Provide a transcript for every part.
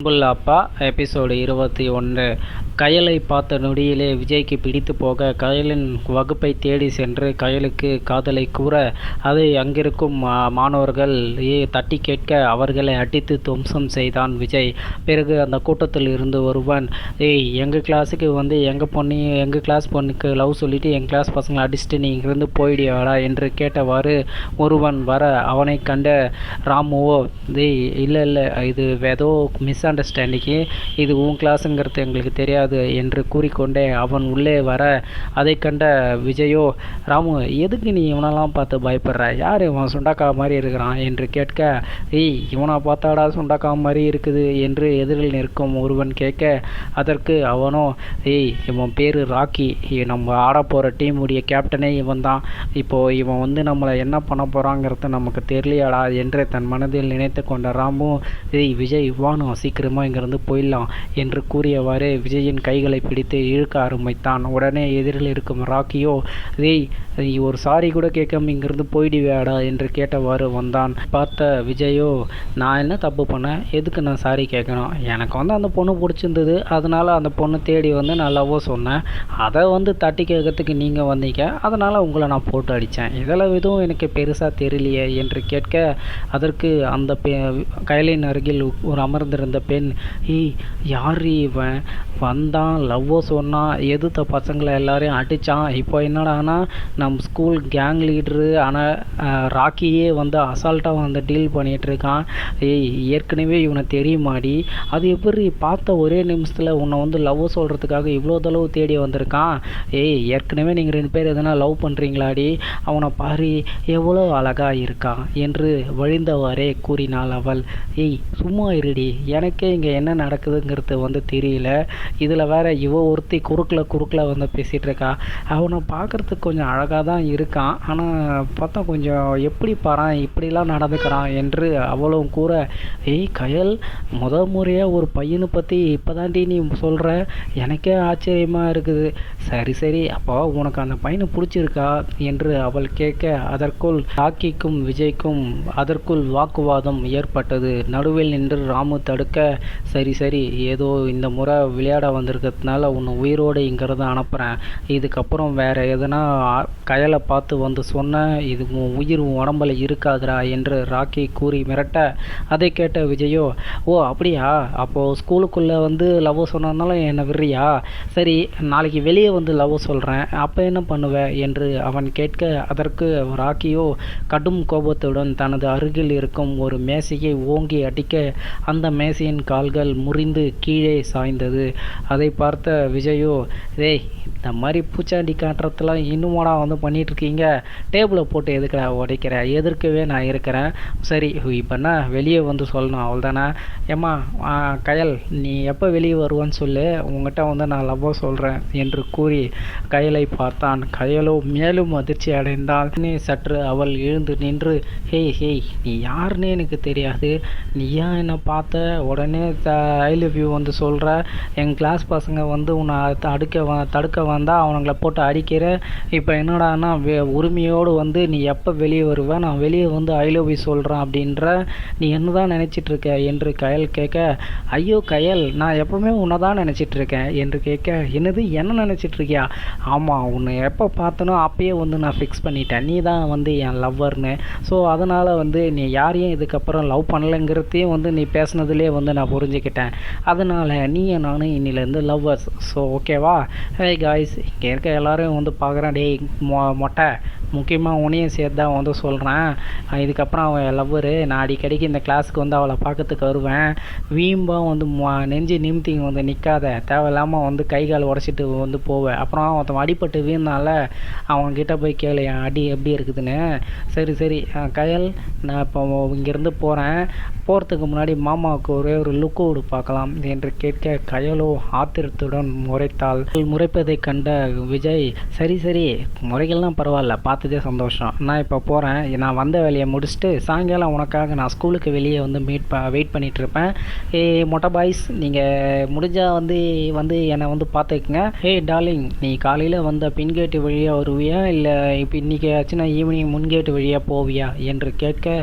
அன்புள்ள அப்பா எபிசோடு 21. கயலை பார்த்த நொடியிலே விஜய்க்கு பிடித்து போக கயலின் வகுப்பை தேடி சென்று கயலுக்கு காதலை கூற அதை அங்கிருக்கும் மாணவர்கள் தட்டி கேட்க அவர்களை அடித்து துவம்சம் செய்தான் விஜய். பிறகு அந்த கூட்டத்தில் இருந்து ஒருவன், எங்கள் கிளாஸுக்கு வந்து எங்கள் கிளாஸ் பொண்ணுக்கு லவ் சொல்லிட்டு எங்கள் கிளாஸ் பசங்களை அடிச்சுட்டு நீ இங்கிருந்து போயிடுவாடா என்று கேட்டவாறு ஒருவன் வர அவனை கண்ட ராமுவோ, இல்லை இது ஏதோ மிஸ் அண்டர்ஸ்டாண்டிங்கு, இது உன் கிளாஸுங்கிறது எங்களுக்கு தெரியாது என்று கூறிக்கொண்டே அவன் உள்ளே வர அதை கண்ட விஜயோ, ராமு எதுக்கு நீ இவனெல்லாம் பார்த்து பயப்படுற, யார் இவன் சுண்டாக்கா மாதிரி இருக்கிறான் என்று கேட்க, இவனை பார்த்தாடா சுண்டாக்கா மாதிரி இருக்குது என்று எதிரில் நிற்கும் ஒருவன் கேட்க, அதற்கு அவனோ, இவன் பேர் ராக்கி, நம்ம ஆட போகிற டீமுடைய கேப்டனே இவன் தான், இப்போது இவன் வந்து நம்மளை என்ன பண்ண போகிறாங்கிறது நமக்கு தெரியலையாடா என்று தன் மனதில் நினைத்து கொண்ட ராமு, விஜய் வானும் சீக்கிரமாக இங்கிருந்து போயிடலாம் என்று கூறியவாறு விஜயின் கைகளை பிடித்து இழுக்க ஆரம்பித்தான். உடனே எதிரில் இருக்கும் ராக்கியோ, நீ ஒரு சாரி கூட கேட்காம இங்கிருந்து போயிடுவேடா என்று கேட்டவாறு வந்தான். பார்த்த விஜயோ, நான் என்ன தப்பு பண்ணேன், எதுக்கு நான் சாரி கேட்கணும், எனக்கு வந்து அந்த பொண்ணு பிடிச்சிருந்தது, அதனால் அந்த பொண்ணு தேடி வந்து நான் லவ்வோ சொன்னேன், அதை வந்து தட்டி கேட்கறதுக்கு நீங்கள் வந்தீங்க, அதனால் உங்களை நான் போட்டு அடித்தேன், இதெல்லாம் எதுவும் எனக்கு பெருசாக தெரியலையே என்று கேட்க, அதற்கு அந்த கயலின் அருகில் ஒரு அமர்ந்திருந்த பெண், யார் இவன் வந்தான், லவ்வோ சொன்னான், எதிர்த்த பசங்களை எல்லாரையும் அடித்தான், இப்போ என்னடானா நம்ம ஸ்கூல் கேங் லீடரு ஆனால் ராக்கியே வந்து அசால்ட்டாக வந்து டீல் பண்ணிகிட்ருக்கான், ஏற்கனவே இவனை தெரியுமாடி, அது எப்படி பார்த்த ஒரே நிமிஷத்தில் உன்னை வந்து லவ் சொல்கிறதுக்காக இவ்வளோ தளவு தேடி வந்திருக்கான், ஏற்கனவே நீங்கள் 2 பேர் எதனா லவ் பண்ணுறீங்களாடி, அவனை பாரு எவ்வளோ அழகாக இருக்கான் என்று வழிந்தவாறே கூறினாள் அவள். சும்மா இருடி, எனக்கே இங்கே என்ன நடக்குதுங்கிறது வந்து தெரியல, இதில் வேற ஒருத்தி குறுக்கில் வந்து பேசிகிட்டு இருக்கா, அவனை பார்க்குறதுக்கு கொஞ்சம் அழகாக தான் இருக்கான், ஆனால் பார்த்தா கொஞ்சம் எப்படி பாறான் இப்படிலாம் நடந்துக்கிறான் என்று அவளும் கூற, கயல் முறையாக ஒரு பையனை பற்றி இப்போ தாண்டி நீ சொல்கிற, எனக்கே ஆச்சரியமாக இருக்குது, சரி அப்போ உனக்கு அந்த பையனை பிடிச்சிருக்கா என்று அவள் கேட்க, அதற்குள் ராக்கிக்கும் விஜய்க்கும் அதற்குள் வாக்குவாதம் ஏற்பட்டது. நடுவில் நின்று ராமு தடுக்க, சரி ஏதோ இந்த முறை விளையாட வந்திருக்கிறதுனால உன்னை உயிரோடு இங்கிறது அனுப்புகிறேன், இதுக்கப்புறம் வேறு எதனா கயலை பார்த்து வந்து சொன்ன, இது உன் உயிர் உன் உடம்புல இருக்காதுடா என்று ராக்கி கூறி மிரட்ட, அதை கேட்ட விஜயோ, அப்படியா, அப்போது ஸ்கூலுக்குள்ளே வந்து லவ் சொன்னதுனால என்னை விடுறியா, சரி நாளைக்கு வெளியே வந்து லவ் சொல்கிறேன், அப்போ என்ன பண்ணுவ என்று அவன் கேட்க, அதற்கு ராக்கியோ கடும் கோபத்துடன் தனது அருகில் இருக்கும் ஒரு மேசையை ஓங்கி அடிக்க, அந்த மேசையின் கால்கள் முறிந்து கீழே சாய்ந்தது. அதை பார்த்த விஜயோ, இந்த மாதிரி பூச்சாண்டி காட்டுறதுலாம் இன்னுமாடா வந்து பண்ணிகிட்ருக்கீங்க, டேபிளை போட்டு எதுக்கடா உடைக்கிற, எதிர்க்கவே நான் இருக்கிறேன், சரி இப்போ என்ன வெளியே வந்து சொல்லணும் அவ்வளோதானே, ஏம்மா கயல் நீ எப்போ வெளியே வருவான்னு சொல்லு, உங்கள்கிட்ட வந்து நான் லவ்வோ சொல்கிறேன் என்று கூறி கயலை பார்த்தான். கயலோ மேலும் அதிர்ச்சி அடைந்தாள். சற்று அவள் எழுந்து நின்று, நீ யாருன்னு எனக்கு தெரியாது, நீ ஏன் என்னை பார்த்த உடனே ஐ லவ் யூ வந்து சொல்கிற, எங்கள் கிளாஸ் பசங்க வந்து உன்னை தடுக்க வந்தால் அவனுங்களை போட்டு அடிக்கிற, இப்போ என்னடானா உரிமையோடு வந்து நீ எப்போ வெளியே வருவ, நான் வெளியே வந்து ஐ லவ் யூ சொல்கிறேன் அப்படின்ற, நீ என்ன தான் நினச்சிட்ருக்க என்று கயல் கேட்க, ஐயோ கயல் நான் எப்போவுமே உன்னை தான் நினச்சிட்ருக்கேன் என்று கேட்க, என்னது என்ன நினச்சிட்ருக்கியா, ஆமாம் உன்னை எப்போ பார்த்தனோ அப்பயே வந்து நான் ஃபிக்ஸ் பண்ணிட்டேன், நீ தான் வந்து என் லவ்வர்னு, ஸோ அதனால் வந்து நீ யாரையும் இதுக்கப்புறம் லவ் பண்ணலைங்கிறதையும் வந்து நீ பேசுனதுலேயே வந்து நான் புரிஞ்சுக்கிட்டேன், அதனால் நீயும் நானும் இன்னிலேருந்து லவ்வர்ஸ், ஸோ ஓகேவா. காய்ஸ் இங்கே இருக்க எல்லோரும் வந்து பார்க்குறேன், மொட்டை முக்கியமாக உன்னையும் சேர்த்து தான் வந்து சொல்கிறேன், இதுக்கப்புறம் அவன் லவ்வரு, நான் அடிக்கடிக்கு இந்த கிளாஸுக்கு வந்து அவளை பார்க்கறதுக்கு வருவேன், வீம்பாக வந்து நெஞ்சு நிமித்திங்க வந்து நிற்காத, தேவையில்லாமல் வந்து கை கால் உடச்சிட்டு வந்து போவேன், அப்புறம் ஒருத்தன் அடிப்பட்டு வீழ்னால அவன்கிட்ட போய் கேளு என் அடி எப்படி இருக்குதுன்னு, சரி கயல் நான் இப்போ இங்கேருந்து போகிறதுக்கு முன்னாடி மாமாவுக்கு ஒரே ஒரு லுக்கு விடு பார்க்கலாம் என்று கேட்க, கயலோ ஆத்திரத்துடன் முறைத்தாள். முறைப்பதை கண்ட விஜய், சரி முறைகள்லாம் பரவாயில்ல, பார்த்ததே சந்தோஷம். நான் இப்போ போகிறேன். நான் வந்த வேலையை முடிச்சுட்டு சாயங்காலம் உனக்காக நான் ஸ்கூலுக்கு வெளியே வந்து வெயிட் பண்ணிகிட்ருப்பேன். மொட்டை பாய்ஸ், நீங்கள் முடிஞ்சால் வந்து என்னை வந்து பார்த்துக்குங்க. டார்லிங், நீ காலையில் வந்த பின்கேட்டு வழியாக வருவியா, இல்லை இப்போ இன்றைக்கி ஆச்சுன்னா ஈவினிங் முன்கேட்டு வழியாக போவியா என்று கேட்க,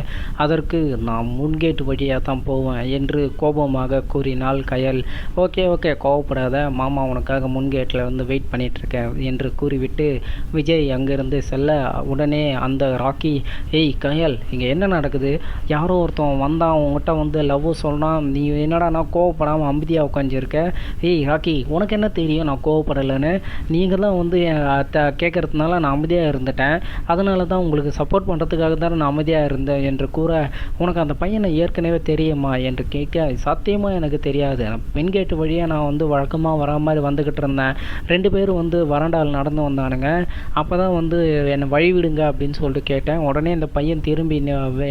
அதற்கு நான் முன்கேட்டு வழியாக தான் போவேன் என்று கோபமாக கூறினாள் கயல். ஓகே கோவப்படாத மாமா, உனக்காக முன்கேட்டில் வந்து வெயிட் பண்ணிகிட்ருக்கேன் என்று கூறிவிட்டு விஜய் அங்கேருந்து செல்ல, உடனே அந்த ராக்கி, கயல், இங்கே என்ன நடக்குது? யாரோ ஒருத்தன் வந்தான், உங்ககிட்ட வந்து லவ் சொல்கிறான், நீ என்னடா நான் கோவப்படாமல் அமைதியாக உட்காந்துருக்க? ராக்கி, உனக்கு என்ன தெரியும் நான் கோவப்படலைன்னு? நீங்கள் தான் வந்து கேட்குறதுனால நான் அமைதியாக இருந்துட்டேன். அதனால தான் உங்களுக்கு சப்போர்ட் பண்ணுறதுக்காக தான் நான் அமைதியாக இருந்தேன் என்று கூற, உனக்கு அந்த பையனை ஏற்கனவே தெரியுமா என்று கேட்க, சத்தியமாக எனக்கு தெரியாது. பெண்கேட்டு வழியாக நான் வந்து வழக்கமாக வரா மாதிரி வந்துக்கிட்டு இருந்தேன். 2 பேரும் வந்து வராண்டாவில் நடந்து வந்தானுங்க. அப்போ தான் வந்து என்னை வழி விடுங்க அப்படின்னு சொல்லிட்டு கேட்டேன். உடனே இந்த பையன் திரும்பி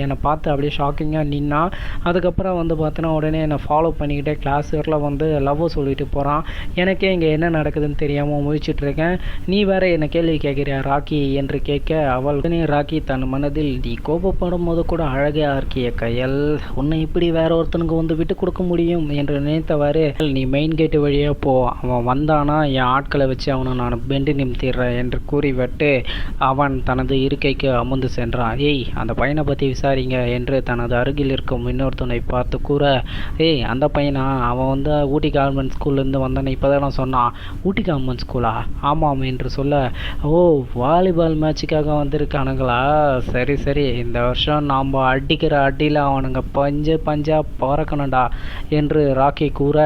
என்னை பார்த்து அப்படியே ஷாக்கிங்காக நின்னா. அதுக்கப்புறம் வந்து பார்த்தோன்னா உடனே என்னை ஃபாலோ பண்ணிக்கிட்டே கிளாஸ் வரல வந்து லவ் சொல்லிட்டு போகிறான். எனக்கே இங்கே என்ன நடக்குதுன்னு தெரியாமல் முழிச்சிட்ருக்கேன். நீ வேற என்னை கேள்வி கேட்குறியா ராக்கி என்று கேட்க, அவள் உடனே ராக்கி தன் மனதில், நீ கோபப்படும் போது கூட அழகா இருக்கிய கயல், உன்னை இப்படி வேற ஒருத்தனுக்கு வந்து விட்டு கொடுக்க முடியும் என்று நினைத்தவாறு, நீ மெயின் கேட்டு வழியாக போ, அவன் வந்தானா என் ஆட்களை வச்சு அவனை நான் பெண்டு நிமித்திடுறேன் என்று கூறிவிட்டு அவன் தனது இருக்கைக்கு அமர்ந்து சென்றான். அந்த பையனை பற்றி விசாரிங்க என்று தனது அருகில் இருக்கும் இன்னொருத்தனை பார்த்து கூற, அந்த பையனா, அவன் வந்து ஊட்டி கவர்மெண்ட் ஸ்கூல்லேருந்து வந்தானே இப்போதான் சொன்னான். ஊட்டி கவர்மெண்ட் ஸ்கூலா? ஆமாம் என்று சொல்ல, வாலிபால் மேட்சுக்காக வந்திருக்கானுங்களா? சரி, இந்த வருஷம் நாம் அடிக்கிற அடியில் அவனுங்க பஞ்சா பறக்கணும்டா என்று ராக்கி கூற,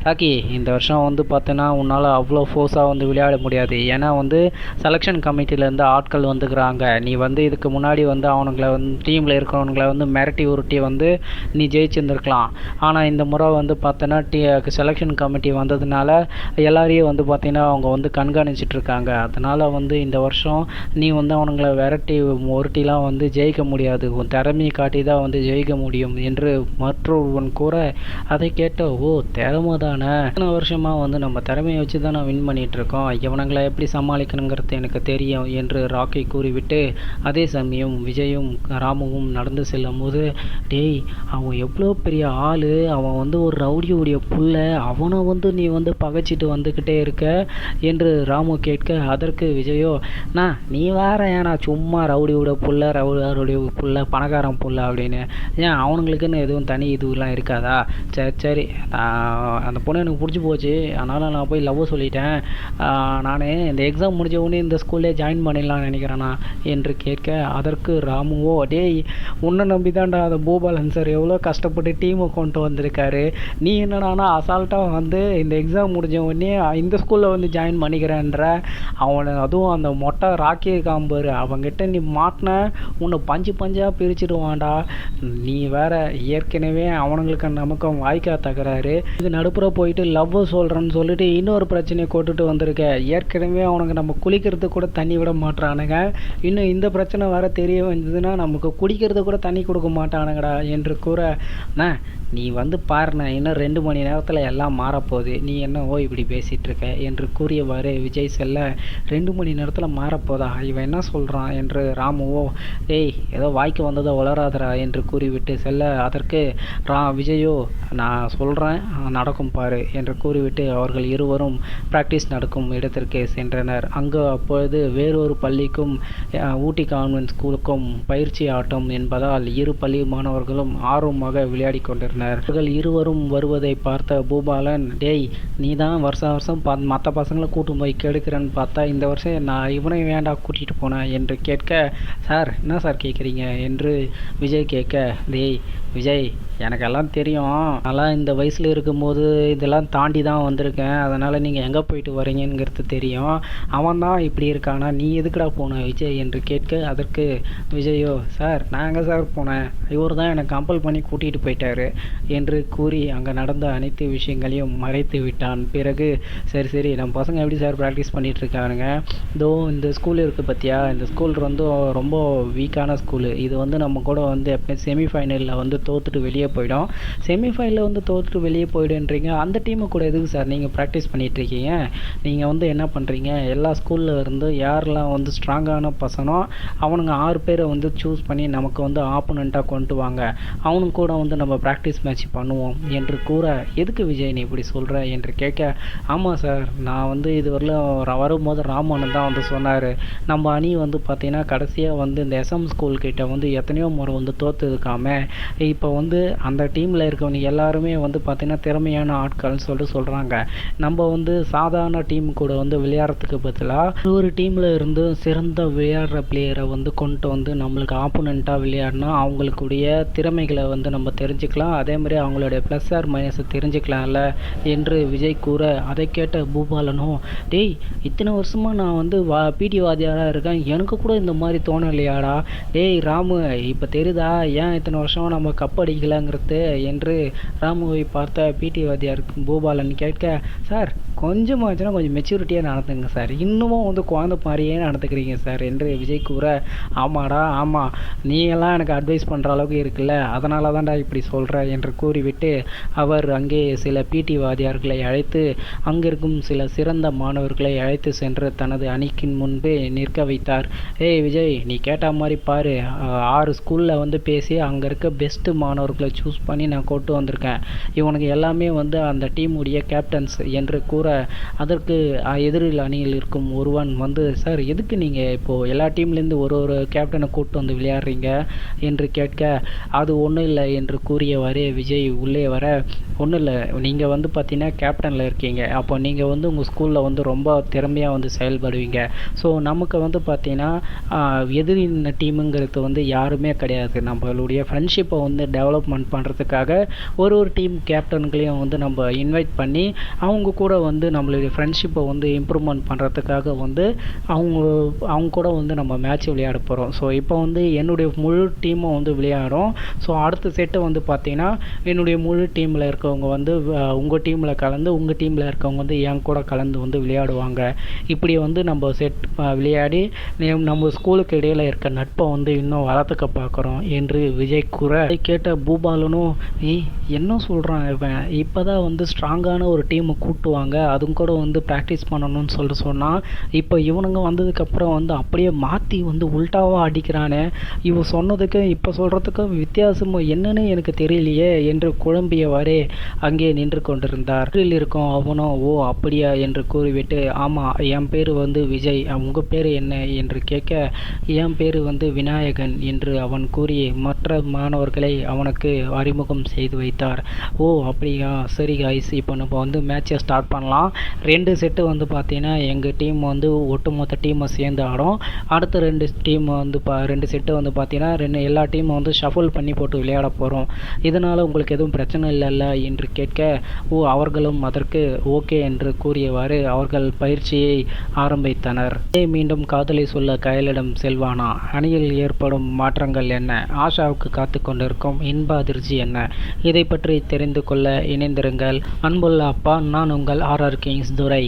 ராக்கி, இந்த வருஷம் வந்து பார்த்தோன்னா உன்னால் அவ்வளோ ஃபோர்ஸாக வந்து விளையாட முடியாது. ஏன்னா வந்து செலெக்ஷன் கமிட்டியிலேருந்து ஆட்கள் வந்துக்கிறாங்க. நீ வந்து இதுக்கு முன்னாடி வந்து அவனுங்களை வந்து டீமில் இருக்கிறவனுங்களை வந்து மிரட்டி உருட்டி வந்து நீ ஜெயிச்சிருந்துருக்கலாம். ஆனால் இந்த முறை வந்து பார்த்தோன்னா செலெக்ஷன் கமிட்டி வந்ததுனால எல்லாரையும் வந்து பார்த்தீங்கன்னா அவங்க வந்து கண்காணிச்சிட்ருக்காங்க. அதனால் வந்து இந்த வருஷம் நீ வந்து அவனுங்களை விரட்டி உருட்டிலாம் வந்து ஜெயிக்க முடியாது. உன் திறமையை காட்டி தான் வந்து ஜெயிக்க முடியும் என்று மற்றொருவன் கூற, அதை கேட்ட, திறமை தானே, இத்தனை வருஷமாக வந்து நம்ம திறமையை வச்சு தான் நான் வின் பண்ணிகிட்ருக்கோம், இவனுங்களை எப்படி சமாளிக்கணுங்கிறது எனக்கு தெரியும் என்று ராக்கி கூறிவிட்டு, அதே சமயம் விஜயும் ராமுவும் நடந்து செல்லும் போது, அவன் எவ்வளோ பெரிய ஆள், அவன் வந்து ஒரு ரவுடியுடைய புள்ள, அவனை வந்து நீ வந்து பகைச்சிட்டு வந்துக்கிட்டே இருக்க என்று ராமு கேட்க, அதற்கு விஜயோ, நீ வேற ஏன்னா சும்மா ரவுடியோட புள்ள பணக்காரன் புள்ள அப்படின்னு, ஏன் அவனுங்களுக்குன்னு எதுவும் தனி இதுவெலாம் இருக்காதா? சரி, அந்த பொண்ணு எனக்கு பிடிச்சி போச்சு, அதனால் நான் போய் லவ் சொல்லிட்டேன். நான் இந்த எக்ஸாம் முடிஞ்ச உடனே இந்த ஸ்கூல்லே ஜாயின் பண்ணிடலாம்னு நினைக்கிறேண்ணா என்று கேட்க, அதற்கு ராமுவோ, உன்னை நம்பி தான்டா அந்த பூபாலன் சார் எவ்வளோ கஷ்டப்பட்டு டீமை கொண்டு வந்திருக்காரு. நீ என்னடானா அசால்ட்டாக வந்து இந்த எக்ஸாம் முடிஞ்ச உடனே இந்த ஸ்கூலில் வந்து ஜாயின் பண்ணிக்கிறேன்ற, அவனை அதுவும் அந்த மொட்டை ராக்கி காம்பரு அவங்ககிட்ட நீ மாட்டின உன்னை பஞ்சாக பிரிச்சுடுவான்டா. நீ வேற ஏற்கனவே அவனுங்களுக்கு நமக்கும் வாய்க்கா தகராறு, இது நடுப்புற போயிட்டு லவ் சொல்கிறேன்னு சொல்லிட்டு இன்னொரு பிரச்சனையை கொண்டுட்டு வந்திருக்க. ஏற்கனவே அவனுக்கு நம்ம குளிக்கிறது கூட தண்ணி விட மாட்டானுங்க, இன்னும் இந்த பிரச்சனை வேற தெரிய வந்ததுன்னா நமக்கு குடிக்கிறது கூட தண்ணி கொடுக்க மாட்டானுங்கடா என்று கூற, நீ வந்து பாருண்ணா, இன்னும் 2 மணி நேரத்தில் எல்லாம் மாறப்போகுது, நீ என்ன இப்படி பேசிகிட்டு இருக்க என்று கூறியவாறு விஜய் செல்ல, 2 மணி நேரத்தில் மாறப்போதா, இவன் என்ன சொல்கிறான் என்று ராமுவோ, ஏதோ வாய்க்கு வந்ததை உளராதரா என்று கூறிவிட்டு செல்ல, அதற்கு விஜயோ, நான் சொல்கிறேன் நடக்கும் பாரு என்று கூறிவிட்டு அவர்கள் இருவரும் ப்ராக்டிஸ் நடக்கும் இடத்திற்கு சென்றனர். அங்கு அப்பொழுது வேறொரு பள்ளிக்கும் ஊட்டி கான்வென்ட் ஸ்கூலுக்கும் பயிற்சி ஆட்டம் என்பதால் இரு பள்ளி மாணவர்களும் ஆர்வமாக விளையாடி கொண்டிருந்தனர். அவர்கள் இருவரும் வருவதை பார்த்த பூபாலன், நீ தான் வருஷம் மற்ற பசங்களை கூட்டு போய் கெடுக்கிறேன்னு பார்த்தா இந்த வருஷம் நான் இவனை வேண்டா கூட்டிகிட்டு போனேன் என்று கேட்க, சார் என்ன சார் கேட்குறீங்க என்று விஜய் கேட்க, விஜய், எனக்கெல்லாம் தெரியும், அதெல்லாம் இந்த வயசில் இருக்கும்போது இதெல்லாம் தாண்டி தான் வந்திருக்கேன், அதனால் நீங்கள் எங்கே போயிட்டு வரீங்கங்கிறது தெரியும், அவன் தான் இப்படி இருக்கானா, நீ எதுக்குடா போன விஜய் என்று கேட்க, அதற்கு விஜயோ, சார் நான் எங்கே சார் போனேன், இவர் தான் என்னை கம்பல் பண்ணி கூட்டிகிட்டு போயிட்டாரு என்று கூறி அங்கே நடந்த அனைத்து விஷயங்களையும் மறைத்து விட்டான். பிறகு சரி நம்ம பசங்க எப்படி சார் ப்ராக்டிஸ் பண்ணிகிட்டு இருக்கானுங்க, இந்த ஸ்கூல் இருக்குது பார்த்தியா, இந்த ஸ்கூல் வந்து ரொம்ப வீக்கான ஸ்கூலு, இது வந்து நம்ம கூட வந்து எப்போ செமிஃபைனலில் வந்து தோற்றுட்டு வெளியே போயிடும். செமிஃபைனலில் வந்து தோற்றுட்டு வெளியே போயிடுன்றீங்க. அந்த டீமு கூட எதுக்கு சார் நீங்கள் ப்ராக்டிஸ் பண்ணிகிட்ருக்கீங்க? நீங்கள் வந்து என்ன பண்ணுறீங்க, எல்லா ஸ்கூலில் இருந்து யாரெல்லாம் வந்து ஸ்ட்ராங்கான பசனோ அவனுங்க 6 பேரை வந்து சூஸ் பண்ணி நமக்கு வந்து ஆப்போனண்ட்டாக கொண்டு வாங்க, அவனுக்கு கூட வந்து நம்ம ப்ராக்டிஸ் மேட்ச் பண்ணுவோம் என்று கூற, எதுக்கு விஜய் நீ இப்படி சொல்கிற என்று கேட்க, ஆமாம் சார், நான் வந்து இதுவரையிலும் வரும்போது ராமன் தான் வந்து சொன்னார், நம்ம அணி வந்து பார்த்திங்கன்னா கடைசியாக வந்து இந்த எஸ்எம் ஸ்கூல் கிட்ட வந்து எத்தனையோ முறை வந்து தோற்றுருக்காம, இப்போ வந்து அந்த டீமில் இருக்கவங்க எல்லாருமே வந்து பார்த்திங்கன்னா திறமையான ஆட்கள்னு சொல்லிட்டு சொல்கிறாங்க. நம்ம வந்து சாதாரண டீம் கூட வந்து விளையாடுறதுக்கு பதிலாக ஒரு டீமில் இருந்து சிறந்த விளையாடுற பிளேயரை வந்து கொண்டு வந்து நம்மளுக்கு ஆப்போனண்ட்டாக விளையாடினா அவங்களுக்குடைய திறமைகளை வந்து நம்ம தெரிஞ்சுக்கலாம், அதே மாதிரி அவங்களுடைய ப்ளஸ் ஆர் மைனஸை தெரிஞ்சுக்கலாம்ல என்று விஜய் கூற, அதை கேட்ட பூபாலனும், டேய் இத்தனை வருஷமாக நான் வந்து பிடி வாத்தியாராக இருக்கேன், எனக்கு கூட இந்த மாதிரி தோணலையாடா, டேய் ராமு இப்போ தெரியுதா ஏன் இத்தனை வருஷமாக நம்ம கப் அடிக்கலைங்கிறது என்று ராமுவை பார்த்த பிடி வாத்தியார் பூபாலன் கேட்க, சார் கொஞ்சமாச்சுன்னா கொஞ்சம் மெச்சூரிட்டியாக நடந்துங்க சார், இன்னமும் வந்து குழந்தை மாதிரியே நடந்துக்கிறீங்க சார் என்று விஜய் கூற, ஆமாடா ஆமாம், நீங்கள்லாம் எனக்கு அட்வைஸ் பண்ணுற அளவுக்கு இருக்குல்ல, அதனால தான்டா இப்படி சொல்கிற என்று கூறிவிட்டு அவர் அங்கே சில பிடி வாத்தியார்களை அழைத்து அங்கிருக்கும் சில சிறந்த மாணவர்களை அழைத்து சென்று தனது அணிக்கு முன்பே நிற்க வைத்தார். ஏய் விஜய், நீ கேட்ட மாதிரி பாரு, 6 ஸ்கூலில் வந்து பேசி அங்கே இருக்க பெஸ்ட்டு மாணவர்களை சூஸ் பண்ணி நான் கொண்டு வந்திருக்கேன், இவனுக்கு எல்லாமே வந்து அந்த டீமுடைய கேப்டன்ஸ் என்று கூற, அதற்கு எதிரில் அணியில் இருக்கும் ஒருவன் வந்து, சார் எதுக்கு நீங்கள் இப்போது எல்லா டீம்லேருந்து ஒரு கேப்டனை கூப்பிட்டு வந்து விளையாடுறீங்க என்று கேட்க, அது ஒன்றும் இல்லை என்று கூறியவாறே விஜய் உள்ளே வர, ஒன்றும் இல்லை, நீங்கள் வந்து பார்த்தீங்கன்னா கேப்டனில் இருக்கீங்க, அப்போ நீங்கள் வந்து உங்கள் ஸ்கூலில் வந்து ரொம்ப திறமையாக வந்து செயல்படுவீங்க, ஸோ நமக்கு வந்து பார்த்தீங்கன்னா எதிரி டீமுங்கிறது வந்து யாருமே கிடையாது, நம்மளுடைய ஃப்ரெண்ட்ஷிப்பை வந்து டெவலப்மெண்ட் பண்ணுறதுக்காக ஒரு டீம் கேப்டன்களையும் வந்து நம்ம இன்வைட் பண்ணி அவங்க கூட வந்து நம்மளுடைய ஃப்ரெண்ட்ஷிப்பை வந்து இம்ப்ரூவ்மெண்ட் பண்ணுறதுக்காக வந்து அவங்க கூட வந்து நம்ம மேட்ச் விளையாட போகிறோம். ஸோ இப்போ வந்து என்னுடைய முழு டீமும் வந்து விளையாடும். ஸோ அடுத்த செட்டு வந்து பார்த்திங்கன்னா என்னுடைய முழு டீமில் இருக்கவங்க வந்து உங்கள் டீமில் கலந்து, உங்கள் டீமில் இருக்கவங்க வந்து என் கூட கலந்து வந்து விளையாடுவாங்க. இப்படி வந்து நம்ம செட் விளையாடி நம்ம ஸ்கூலுக்கு இடையில் இருக்க நட்பை வந்து இன்னும் வளர்த்துக்க பார்க்குறோம் என்று விஜய் கூற, கேட்ட பூபாலனும், என்ன சொல்கிறான் இவன், இப்போ தான் வந்து ஸ்ட்ராங்கான ஒரு டீமை கூட்டுவாங்க, அதுவும் கூட வந்து ப்ராக்டிஸ் பண்ணணும்னு சொல்லிட்டு சொன்னால், இப்போ இவனுங்க வந்ததுக்கப்புறம் வந்து அப்படியே மாற்றி வந்து உல்டாவாக அடிக்கிறானே, இவன் சொன்னதுக்கு இப்போ சொல்கிறதுக்கும் வித்தியாசமும் என்னன்னு எனக்கு தெரியலையே என்று குழம்பியவாறே அங்கே நின்று கொண்டிருந்தார். இருக்கும் அவனும், ஓ அப்படியா என்று கூறிவிட்டு, ஆமாம் என் பேர் வந்து விஜய், உங்கள் பேர் என்ன என்று கேட்க, என் பேர் வந்து விநாயகன் என்று அவன் கூறி மற்ற மாணவர்களை அவனுக்கு அறிமுகம் செய்து வைத்தார். ஓ அப்படியா, சரி கைஸ், இப்போ நம்ம வந்து மேட்சை ஸ்டார்ட் பண்ணலாம். 2 செட்டு வந்து பார்த்தீங்கன்னா எங்கள் டீம் வந்து ஒட்டுமொத்த டீமை சேர்ந்து ஆடும். அடுத்த 2 டீம் வந்து 2 செட்டு வந்து பார்த்தீங்கன்னா எல்லா டீமும் வந்து ஷஃபிள் பண்ணி போட்டு விளையாட போகிறோம், இதனால் உங்களுக்கு எதுவும் பிரச்சனை இல்லைல்ல என்று கேட்க, ஓ அவர்களும் அதற்கு ஓகே என்று கூறியவாறு அவர்கள் பயிற்சியை ஆரம்பித்தனர். மீண்டும் காதலை சொல்ல கயலிடம் செல்வானா, அணியில் ஏற்படும் மாற்றங்கள் என்ன, ஆஷாவுக்கு காத்து கொண்டிருக்கும் இன்ப அதிர்ச்சி என்ன, இதை பற்றி தெரிந்து கொள்ள இணைந்திருங்கள். அன்புள்ள அப்பா, நான் உங்கள் RR கிங்ஸ் துரை.